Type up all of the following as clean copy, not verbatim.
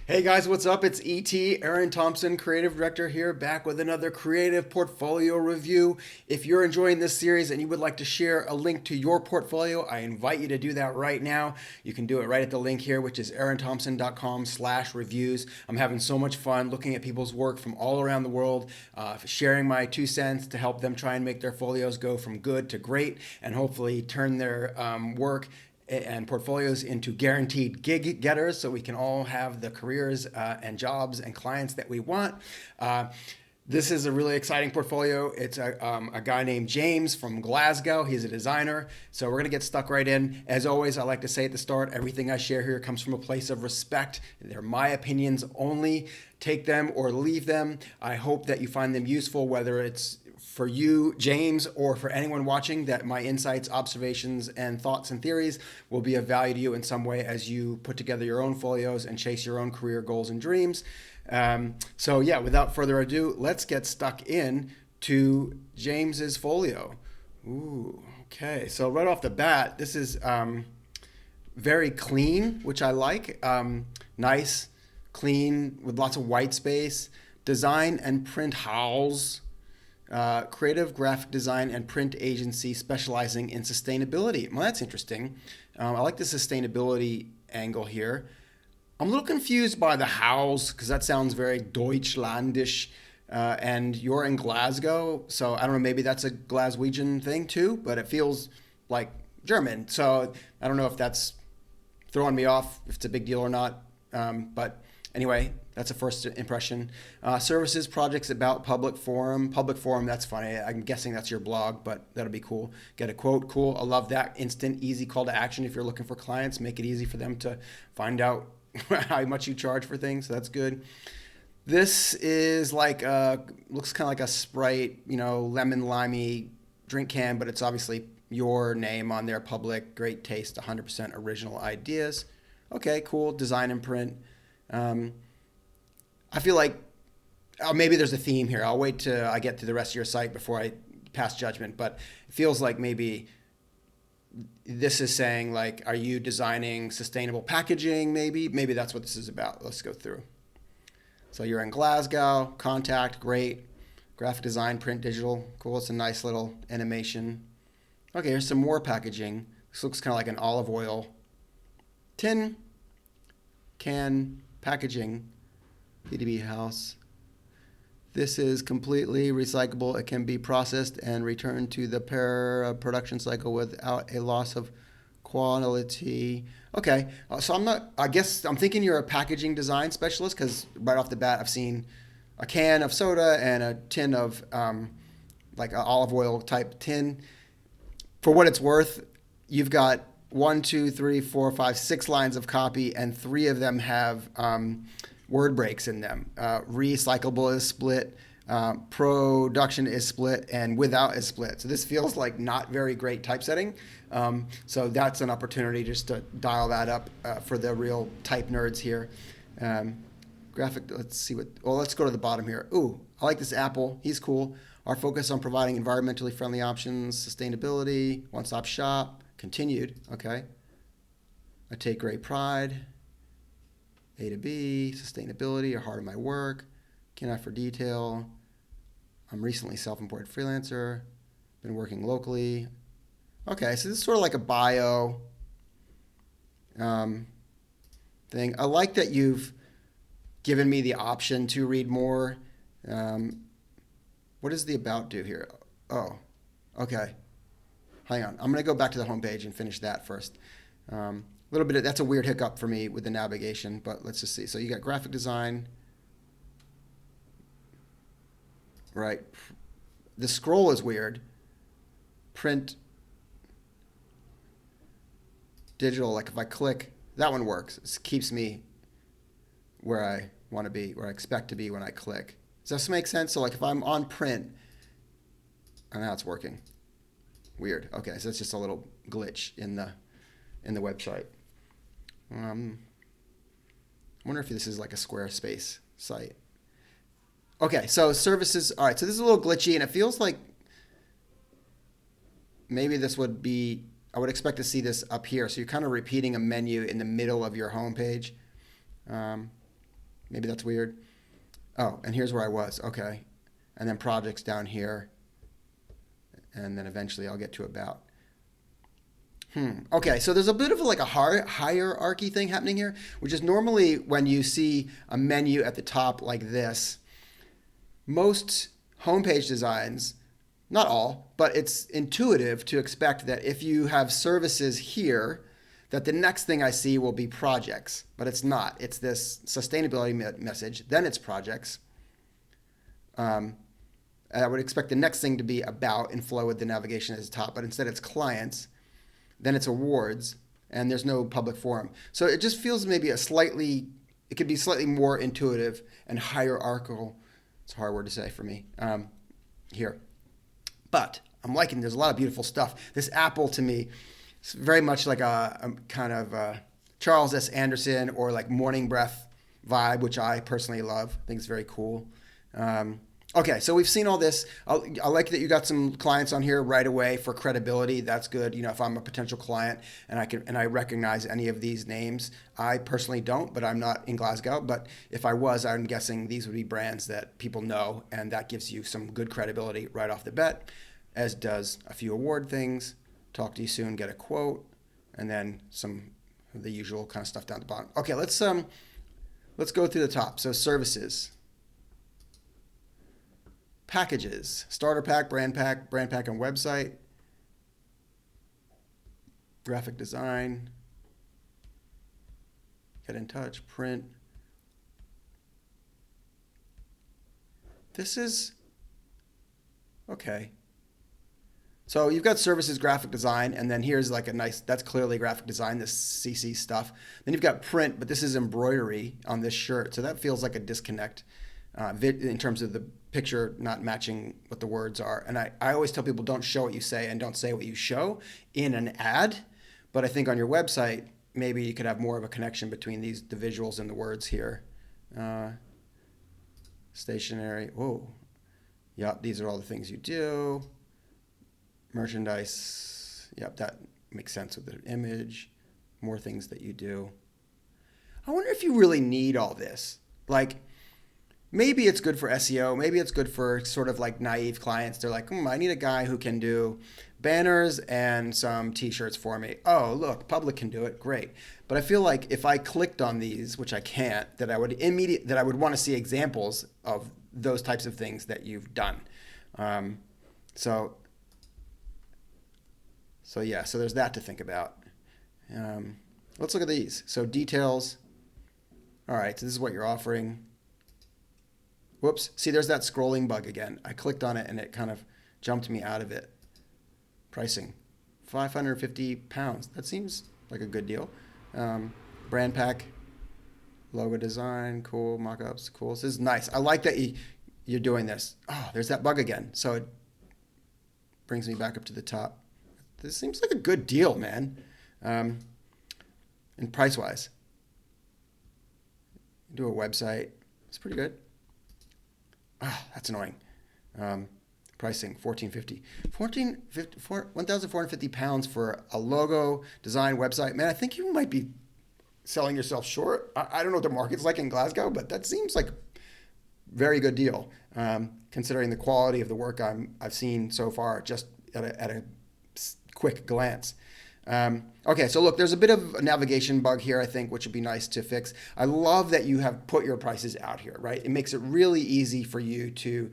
Hey guys, what's up? It's Eran Thomson, Creative Director here, back with another creative portfolio review. If you're enjoying this series and you would like to share a link to your portfolio, I invite you to do that right now. You can do it right at the link here, which is eranthomson.com/reviews. I'm having so much fun looking at people's work from all around the world, sharing my 2 cents to help them try and make their folios go from good to great and hopefully turn their work and portfolios into guaranteed gig getters so we can all have the careers and jobs and clients that we want. This is a really exciting portfolio. It's a guy named James from Glasgow. He's a designer. So we're going to get stuck right in. As always, I like to say at the start, everything I share here comes from a place of respect. They're my opinions only. Take them or leave them. I hope that you find them useful, whether it's for you, James, or for anyone watching, that my insights, observations, and thoughts and theories will be of value to you in some way as you put together your own folios and chase your own career goals and dreams. So yeah, without further ado, let's get stuck in to James's folio. Ooh, okay. So right off the bat, this is very clean, which I like. Nice, clean, with lots of white space. Design and print house. Creative graphic design and print agency specializing in sustainability. Well, that's interesting. I like the sustainability angle here. I'm a little confused by the house because that sounds very Deutschlandish. And you're in Glasgow, so I don't know, maybe that's a Glaswegian thing too, but it feels like German. So I don't know if that's throwing me off, if it's a big deal or not. But anyway, that's a first impression. Services, projects about public forum. Public forum, that's funny. I'm guessing that's your blog, but that'll be cool. Get a quote, cool. I love that. Instant, easy call to action if you're looking for clients. Make it easy for them to find out how much you charge for things. So that's good. This is like, looks kind of like a Sprite, lemon limey drink can, but it's obviously your name on there. Public, great taste, 100% original ideas. Okay, cool. Design and print. I feel like maybe there's a theme here. I'll wait till I get to the rest of your site before I pass judgment. But it feels like maybe this is saying, like, are you designing sustainable packaging? Maybe that's what this is about. Let's go through. So you're in Glasgow, contact, great. Graphic design, print, digital, cool. It's a nice little animation. Okay, here's some more packaging. This looks kind of like an olive oil tin, can, packaging. B2B house. This is completely recyclable. It can be processed and returned to the production cycle without a loss of quality. Okay, so I guess I'm thinking you're a packaging design specialist because right off the bat I've seen a can of soda and a tin of like an olive oil type tin. For what it's worth, you've got 1, 2, 3, 4, 5, 6 lines of copy and 3 of them have word breaks in them. Recyclable is split, production is split, and without is split. So this feels like not very great typesetting. So that's an opportunity just to dial that up for the real type nerds here. Graphic, let's go to the bottom here. Ooh, I like this Apple. He's cool. Our focus on providing environmentally friendly options, sustainability, one-stop shop, continued. Okay. I take great pride. A to B, sustainability, are heart of my work, can I for detail. I'm recently self-employed freelancer, been working locally. Okay, so this is sort of like a bio thing. I like that you've given me the option to read more. What does the about do here? Oh, okay. Hang on. I'm going to go back to the homepage and finish that first. Little bit that's a weird hiccup for me with the navigation, but let's just see. So you got graphic design, right? The scroll is weird. Print, digital, like if I click, that one works. It keeps me where I want to be, where I expect to be when I click. Does this make sense? So like if I'm on print, and now it's working. Weird. Okay, so it's just a little glitch in the website. I wonder if this is like a Squarespace site. Okay, so services. All right, so this is a little glitchy, and it feels like maybe this would be, I would expect to see this up here. So you're kind of repeating a menu in the middle of your homepage. Maybe that's weird. Oh, and here's where I was. Okay. And then projects down here. And then eventually I'll get to about. Okay, so there's a bit of like a hierarchy thing happening here, which is normally when you see a menu at the top like this, most homepage designs, not all, but it's intuitive to expect that if you have services here, that the next thing I see will be projects, but it's not. It's this sustainability message, then it's projects. And I would expect the next thing to be about and flow with the navigation at the top, but instead it's clients, then it's awards, and there's no public forum. So it just feels maybe it could be slightly more intuitive and hierarchical. It's a hard word to say for me here. But I'm liking, there's a lot of beautiful stuff. This apple to me, it's very much like a kind of Charles S. Anderson or like Morning Breath vibe, which I personally love. I think it's very cool. Okay, so we've seen all this. I like that you got some clients on here right away for credibility. That's good. You know, if I'm a potential client and I recognize any of these names, I personally don't, but I'm not in Glasgow. But if I was, I'm guessing these would be brands that people know, and that gives you some good credibility right off the bat, as does a few award things. Talk to you soon, get a quote, and then some of the usual kind of stuff down the bottom. Okay, let's go through the top. So services. Packages, starter pack, brand pack and website, graphic design, get in touch, print. This is, okay. So you've got services, graphic design, and then here's like a nice, that's clearly graphic design, this CC stuff. Then you've got print, but this is embroidery on this shirt. So that feels like a disconnect in terms of the picture not matching what the words are. And I always tell people, don't show what you say and don't say what you show in an ad. But I think on your website, maybe you could have more of a connection between the visuals and the words here. Stationery. Oh, yep, these are all the things you do. Merchandise. Yep, that makes sense with the image. More things that you do. I wonder if you really need all this. Like, maybe it's good for SEO. Maybe it's good for sort of like naive clients. They're like, I need a guy who can do banners and some t-shirts for me. Oh, look, Public can do it. Great. But I feel like if I clicked on these, which I can't, that I would want to see examples of those types of things that you've done. So there's that to think about. Let's look at these. So details. All right, so this is what you're offering. Whoops. See, there's that scrolling bug again. I clicked on it and it kind of jumped me out of it. Pricing, £550. That seems like a good deal. Brand pack, logo design, cool. Mock-ups, cool. This is nice. I like that you're doing this. Oh, there's that bug again. So it brings me back up to the top. This seems like a good deal, man. And price-wise. Do a website. It's pretty good. That's annoying. Pricing, $1,450. £1,450 for a logo, design, website. Man, I think you might be selling yourself short. I don't know what the market's like in Glasgow, but that seems like a very good deal, considering the quality of the work I've seen so far, just at a quick glance. Okay, so look, there's a bit of a navigation bug here, I think, which would be nice to fix. I love that you have put your prices out here, right? It makes it really easy for you to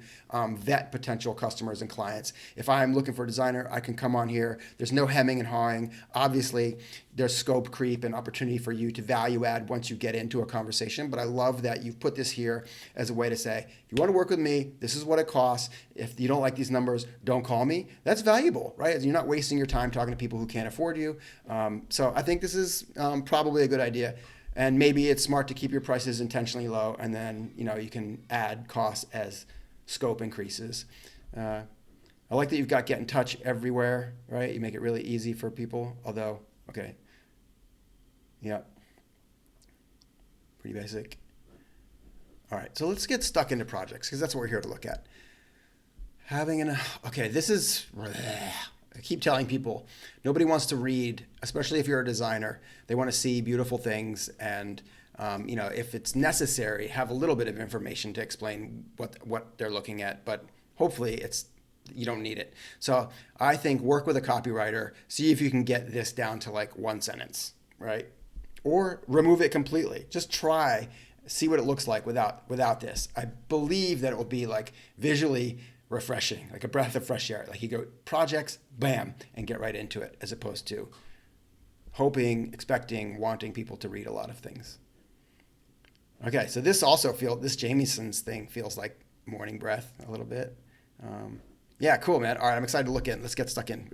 vet potential customers and clients. If I'm looking for a designer, I can come on here. There's no hemming and hawing. Obviously, there's scope creep and opportunity for you to value add once you get into a conversation. But I love that you've put this here as a way to say, if you want to work with me, this is what it costs. If you don't like these numbers, don't call me. That's valuable, right? You're not wasting your time talking to people who can't afford you. So I think this is probably a good idea. And maybe it's smart to keep your prices intentionally low, and then you can add costs as scope increases. I like that you've got get in touch everywhere, right? You make it really easy for people, although, okay. Yeah. Pretty basic. All right, so let's get stuck into projects, because that's what we're here to look at. This is, I keep telling people, nobody wants to read, especially if you're a designer. They want to see beautiful things, and If it's necessary, have a little bit of information to explain what they're looking at, but hopefully you don't need it. So I think work with a copywriter, see if you can get this down to like one sentence, right? Or remove it completely. Just try, see what it looks like without this. I believe that it will be like visually refreshing, like a breath of fresh air. Like you go projects, bam, and get right into it, as opposed to hoping, expecting, wanting people to read a lot of things. Okay, so this Jamieson's thing feels like morning breath a little bit. Yeah, cool, man. All right, I'm excited to look in. Let's get stuck in.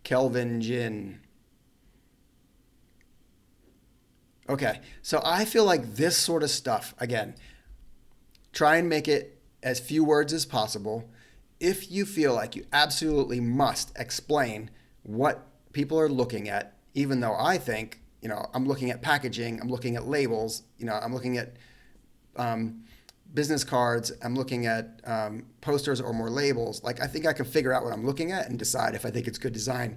Kelvin Jin. Okay, so I feel like this sort of stuff, again, try and make it as few words as possible. If you feel like you absolutely must explain what people are looking at, even though I think, I'm looking at packaging, I'm looking at labels, I'm looking at business cards, I'm looking at posters or more labels. Like I think I can figure out what I'm looking at and decide if I think it's good design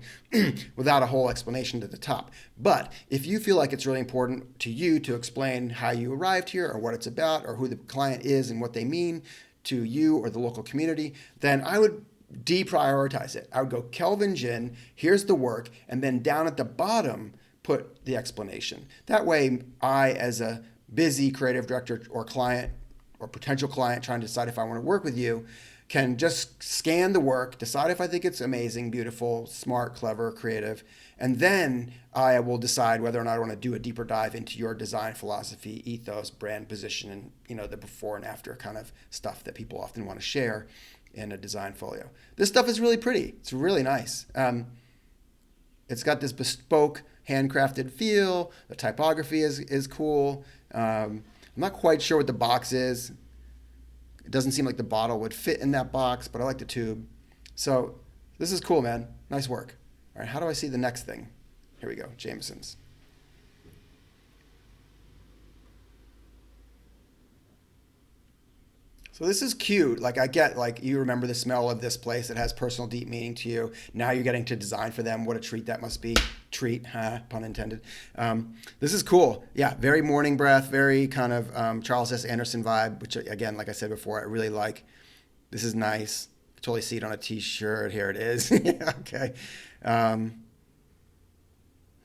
without a whole explanation to the top. But if you feel like it's really important to you to explain how you arrived here or what it's about or who the client is and what they mean to you or the local community, then I would deprioritize it. I would go Kelvin Jin, here's the work, and then down at the bottom, put the explanation. That way, I, as a busy creative director or client or potential client trying to decide if I want to work with you, can just scan the work, decide if I think it's amazing, beautiful, smart, clever, creative, and then I will decide whether or not I want to do a deeper dive into your design philosophy, ethos, brand position, and the before and after kind of stuff that people often want to share in a design folio. This stuff is really pretty. It's really nice. It's got this bespoke, handcrafted feel. The typography is cool. I'm not quite sure what the box is. It doesn't seem like the bottle would fit in that box, but I like the tube. So this is cool, man. Nice work. All right, how do I see the next thing? Here we go, Jameson's. So this is cute. Like I get, like you remember the smell of this place. It has personal, deep meaning to you. Now you're getting to design for them. What a treat that must be. Treat, pun intended. This is cool. Yeah, very morning breath, very kind of Charles S. Anderson vibe, which again, like I said before, I really like. This is nice. I totally see it on a t-shirt. Here it is. Yeah, okay.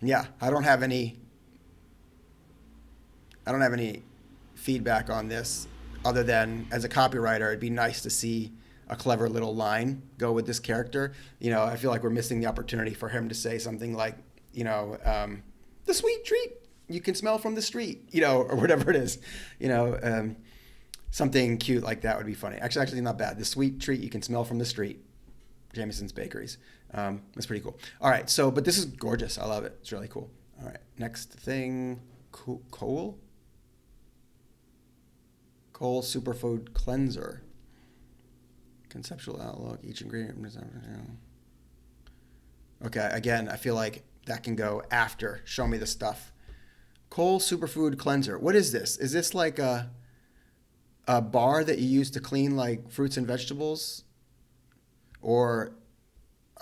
Yeah, I don't have any feedback on this. Other than as a copywriter, it'd be nice to see a clever little line go with this character. I feel like we're missing the opportunity for him to say something like, the sweet treat you can smell from the street, or whatever it is. Something cute like that would be funny. Actually not bad. The sweet treat you can smell from the street. Jamieson's Bakeries. That's pretty cool. All right, but this is gorgeous. I love it. It's really cool. All right, next thing, Cole Superfood Cleanser. Conceptual outlook, each ingredient. Okay, again, I feel like that can go after. Show me the stuff. Cole Superfood Cleanser. What is this? Is this like a bar that you use to clean like fruits and vegetables? Or,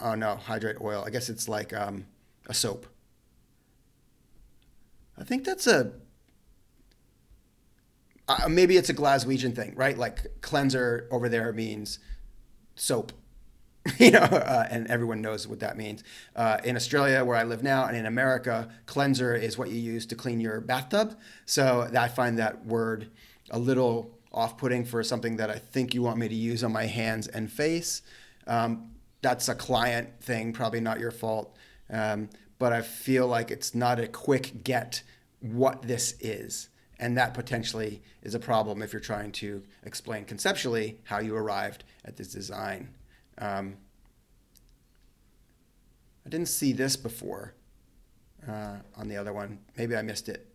oh no, hydrate oil. I guess it's like a soap. I think that's maybe it's a Glaswegian thing, right? Like cleanser over there means soap, and everyone knows what that means. In Australia, where I live now, and in America, cleanser is what you use to clean your bathtub. So I find that word a little off-putting for something that I think you want me to use on my hands and face. That's a client thing, probably not your fault. But I feel like it's not a quick get what this is. And that potentially is a problem if you're trying to explain conceptually how you arrived at this design. I didn't see this before on the other one. Maybe I missed it.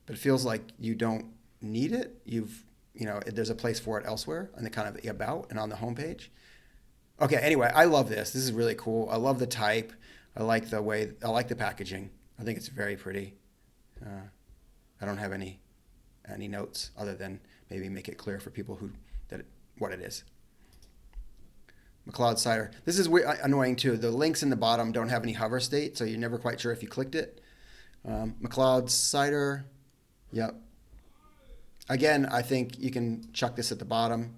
But it feels like you don't need it. There's a place for it elsewhere on the kind of the about and on the homepage. Okay, anyway, I love this. This is really cool. I love the type. I like the packaging. I think it's very pretty. I don't have any notes other than maybe make it clear for people what it is. McLeod cider. This is annoying too. The links in the bottom don't have any hover state, so you're never quite sure if you clicked it. McLeod cider. Yep. Again, I think you can chuck this at the bottom.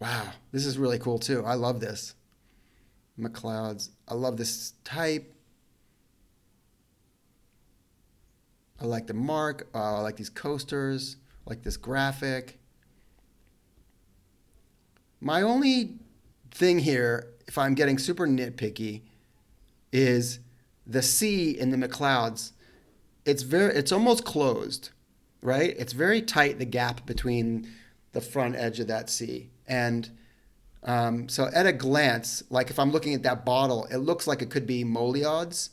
Wow, this is really cool too. I love this. McLeod's. I love this type. I like the mark. I like these coasters. I like this graphic. My only thing here, if I'm getting super nitpicky, is the C in the McLeod's. It's almost closed, right? It's very tight, the gap between the front edge of that C. And so at a glance, like if I'm looking at that bottle, it looks like it could be Moliod's,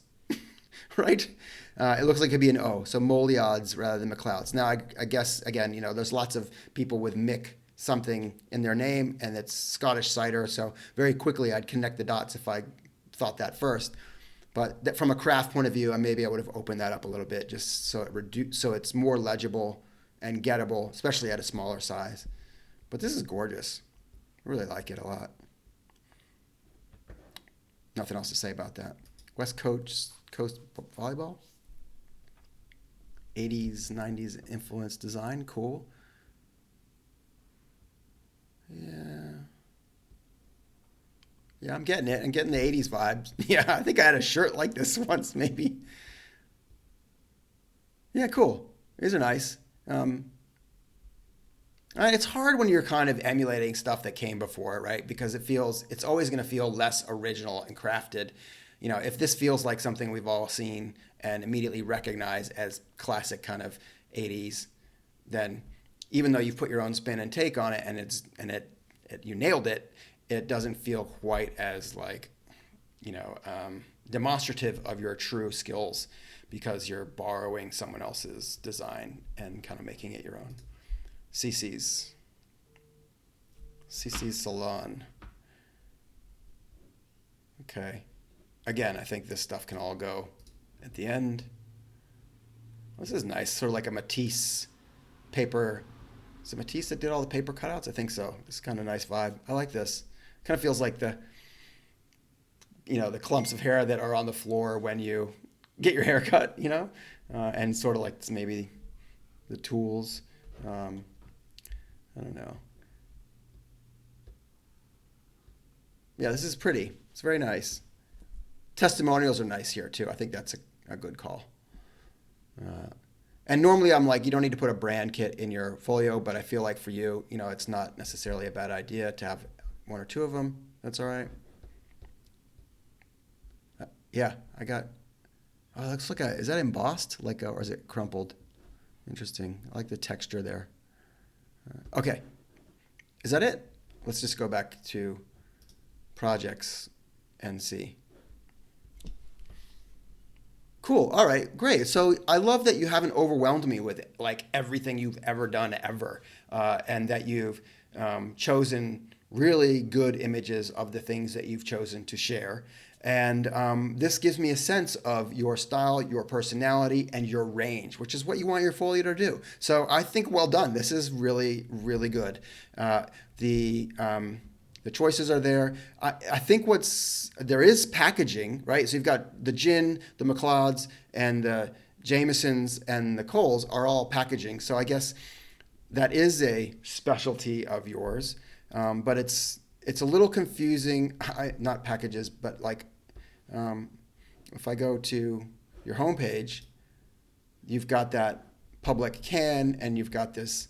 right? It looks like it could be an O, so Moliod's rather than McLeod's. Now, I guess, again, there's lots of people with Mick something in their name, and it's Scottish cider, so very quickly I'd connect the dots if I thought that first. But from a craft point of view, maybe I would have opened that up a little bit just so it's more legible and gettable, especially at a smaller size. But this is gorgeous. I really like it a lot. Nothing else to say about that. West Coast volleyball. 80s, 90s influence design. Cool. Yeah. Yeah, I'm getting it. I'm getting the 80s vibes. Yeah, I think I had a shirt like this once, maybe. Yeah, cool. These are nice. It's hard when you're kind of emulating stuff that came before, right? Because it's always going to feel less original and crafted. If this feels like something we've all seen and immediately recognize as classic kind of 80s, then even though you've put your own spin and take on it and you nailed it, it doesn't feel quite as like, demonstrative of your true skills because you're borrowing someone else's design and kind of making it your own. CC's Salon. Okay. Again, I think this stuff can all go at the end. This is nice, sort of like a Matisse paper. Is it Matisse that did all the paper cutouts? I think so. It's kind of a nice vibe. I like this. Kind of feels like the clumps of hair that are on the floor when you get your hair cut, and sort of like maybe the tools. I don't know. Yeah, this is pretty. It's very nice. Testimonials are nice here too. I think that's a good call. And normally I'm like, you don't need to put a brand kit in your folio, but I feel like for you, it's not necessarily a bad idea to have one or two of them. That's all right. Yeah, I got. Oh, it looks like is that embossed? Or is it crumpled? Interesting. I like the texture there. Okay. Is that it? Let's just go back to projects and see. Cool. All right. Great. So I love that you haven't overwhelmed me with like everything you've ever done ever, and that you've chosen really good images of the things that you've chosen to share. And this gives me a sense of your style, your personality, and your range, which is what you want your folio to do. So I think well done. This is really, really good. The choices are there. I think there is packaging, right? So you've got the gin, the McLeod's, and the Jameson's, and the Coles are all packaging. So I guess that is a specialty of yours, but it's a little confusing. Not packages, but like if I go to your homepage, you've got that public can, and you've got this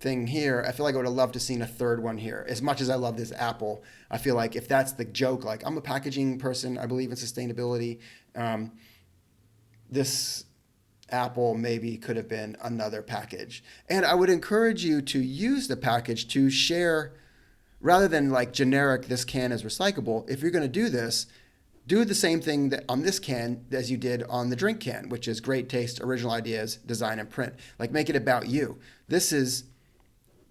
thing here. I feel like I would have loved to seen a third one here. As much as I love this apple, I feel like if that's the joke, like I'm a packaging person, I believe in sustainability, this apple maybe could have been another package. And I would encourage you to use the package to share, rather than like generic, this can is recyclable. If you're going to do this, do the same thing on this can as you did on the drink can, which is great taste, original ideas, design, and print. Like make it about you. This is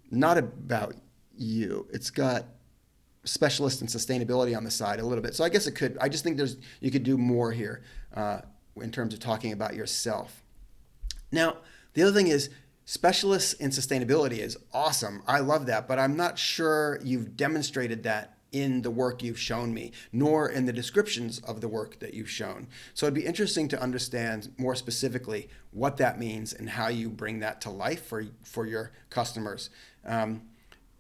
not about you. It's got specialist in sustainability on the side a little bit. So I guess I just think you could do more here in terms of talking about yourself. Now, the other thing is specialists in sustainability is awesome. I love that, but I'm not sure you've demonstrated that in the work you've shown me, nor in the descriptions of the work that you've shown. So it'd be interesting to understand more specifically what that means and how you bring that to life for your customers.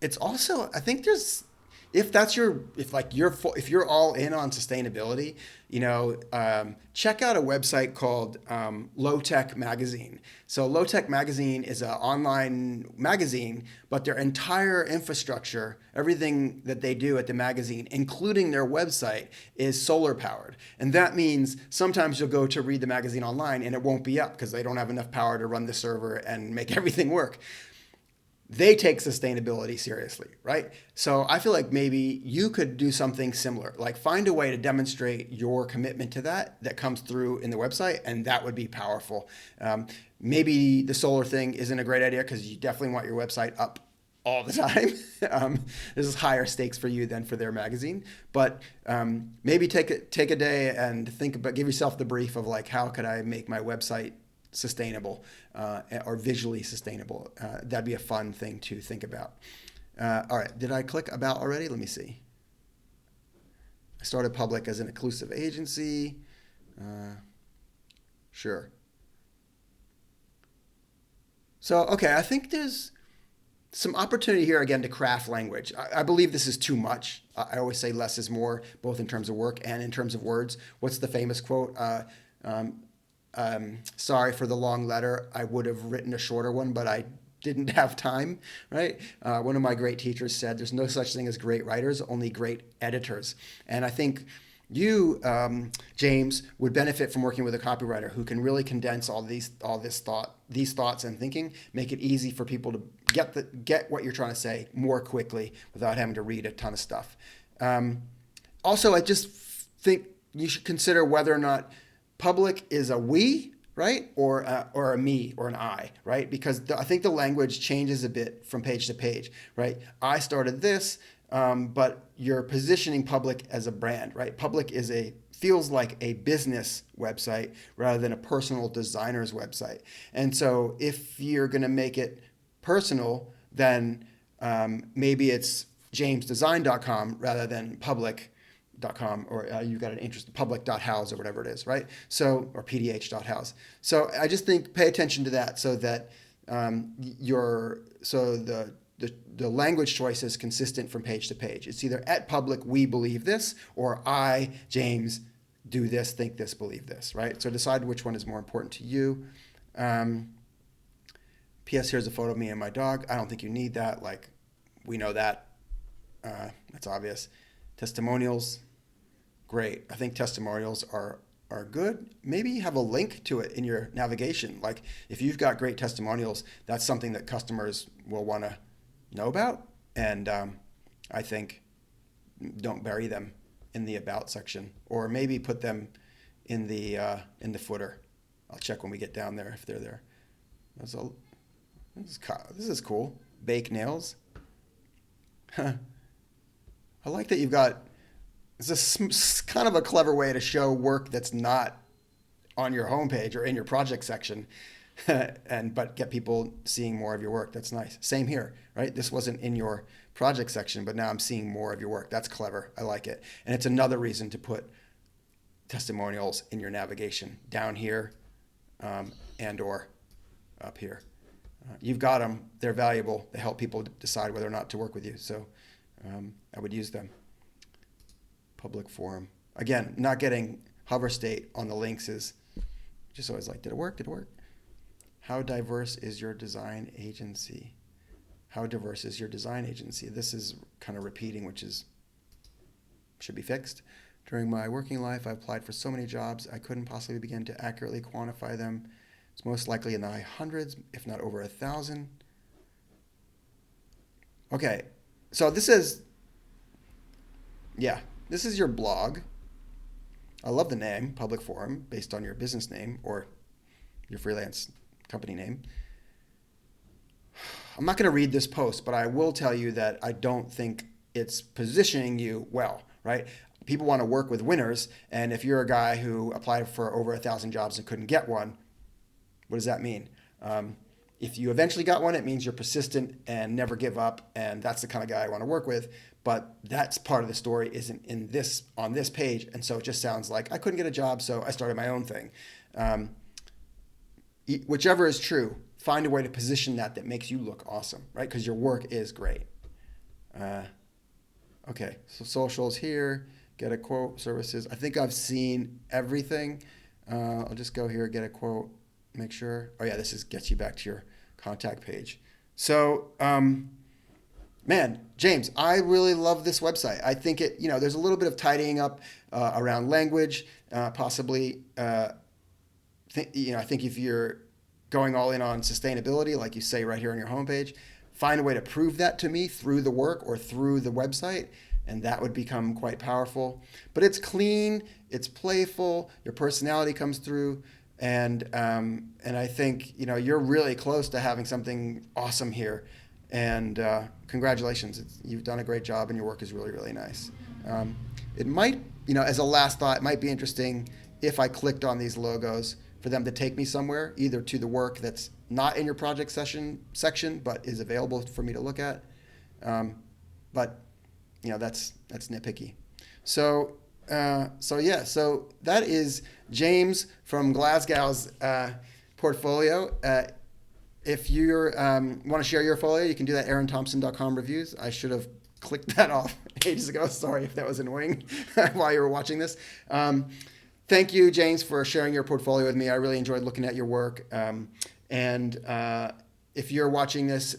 It's also, I think there's, if you're all in on sustainability, check out a website called Low Tech Magazine. So Low Tech Magazine is an online magazine, but their entire infrastructure, everything that they do at the magazine, including their website, is solar powered. And that means sometimes you'll go to read the magazine online and it won't be up because they don't have enough power to run the server and make everything work. They take sustainability seriously, right? So I feel like maybe you could do something similar, like find a way to demonstrate your commitment to that comes through in the website, and that would be powerful. Maybe the solar thing isn't a great idea because you definitely want your website up all the time. This is higher stakes for you than for their magazine, but maybe take a day and think about, give yourself the brief of like, how could I make my website sustainable or visually sustainable? That'd be a fun thing to think about. All right, did I click about already? Let me see. I started Public as an inclusive agency. Sure. So, okay, I think there's some opportunity here again to craft language. I believe this is too much. I always say less is more, both in terms of work and in terms of words. What's the famous quote? Sorry for the long letter. I would have written a shorter one, but I didn't have time, right? One of my great teachers said, there's no such thing as great writers, only great editors. And I think you, James, would benefit from working with a copywriter who can really condense these thoughts and thinking, make it easy for people to get what you're trying to say more quickly without having to read a ton of stuff. Also, I just think you should consider whether or not Public is a we, right? Or a me or an I, right? Because I think the language changes a bit from page to page, right? I started this, but you're positioning Public as a brand, right? Public feels like a business website rather than a personal designer's website. And so if you're going to make it personal, then maybe it's jamesdesign.com rather than public.com, or you've got an interest, public.house or whatever it is, right? So, or pdh.house. So I just think pay attention to that so that the language choice is consistent from page to page. It's either at Public, we believe this, or I, James, do this, think this, believe this, right? So decide which one is more important to you. P.S. Here's a photo of me and my dog. I don't think you need that. Like, we know that. That's obvious. Testimonials, great. I think testimonials are good. Maybe have a link to it in your navigation. Like if you've got great testimonials, that's something that customers will want to know about. And I think don't bury them in the about section, or maybe put them in the footer. I'll check when we get down there if they're there. This is cool. Bake nails. I like that you've got, it's kind of a clever way to show work that's not on your homepage or in your project section, but get people seeing more of your work. That's nice. Same here, right? This wasn't in your project section, but now I'm seeing more of your work. That's clever. I like it. And it's another reason to put testimonials in your navigation down here and or up here. You've got them. They're valuable. They help people decide whether or not to work with you. So I would use them. Public forum. Again, not getting hover state on the links is just always like, did it work? Did it work? How diverse is your design agency? How diverse is your design agency? This is kind of repeating, which should be fixed. During my working life, I applied for so many jobs, I couldn't possibly begin to accurately quantify them. It's most likely in the high hundreds, if not over 1,000. Okay, so this is your blog. I love the name, Public Forum, based on your business name or your freelance company name. I'm not going to read this post, but I will tell you that I don't think it's positioning you well, right? People want to work with winners, and if you're a guy who applied for over 1,000 jobs and couldn't get one, what does that mean? If you eventually got one, it means you're persistent and never give up, and that's the kind of guy I want to work with. but that's part of the story isn't in this on this page, and so it just sounds like I couldn't get a job, so I started my own thing. Whichever is true, find a way to position that makes you look awesome, right? Because your work is great. Okay, so socials here, get a quote, services. I think I've seen everything. I'll just go here, get a quote, make sure. Oh yeah, this gets you back to your contact page. So, man, James, I really love this website. I think there's a little bit of tidying up around language, possibly. I think if you're going all in on sustainability, like you say right here on your homepage, find a way to prove that to me through the work or through the website, and that would become quite powerful. But it's clean, it's playful, your personality comes through, and I think you're really close to having something awesome here. And congratulations, you've done a great job, and your work is really, really nice. It might, as a last thought, it might be interesting if I clicked on these logos for them to take me somewhere, either to the work that's not in your project section, but is available for me to look at. But that's nitpicky. So that is James from Glasgow's portfolio. If you want to share your folio, you can do that at EranThomson.com reviews. I should have clicked that off ages ago. Sorry if that was annoying while you were watching this. Thank you, James, for sharing your portfolio with me. I really enjoyed looking at your work. If you're watching this,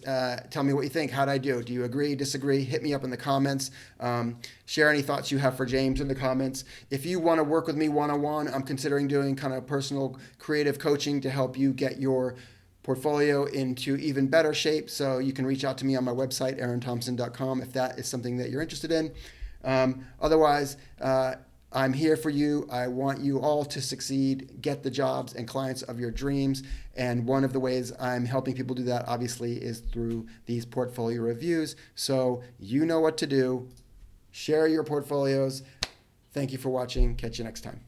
tell me what you think. How'd I do? Do you agree, disagree? Hit me up in the comments. Share any thoughts you have for James in the comments. If you want to work with me one-on-one, I'm considering doing kind of personal creative coaching to help you get your portfolio into even better shape. So you can reach out to me on my website, EranThomson.com, if that is something that you're interested in. Otherwise, I'm here for you. I want you all to succeed, get the jobs and clients of your dreams. And one of the ways I'm helping people do that, obviously, is through these portfolio reviews. So you know what to do. Share your portfolios. Thank you for watching. Catch you next time.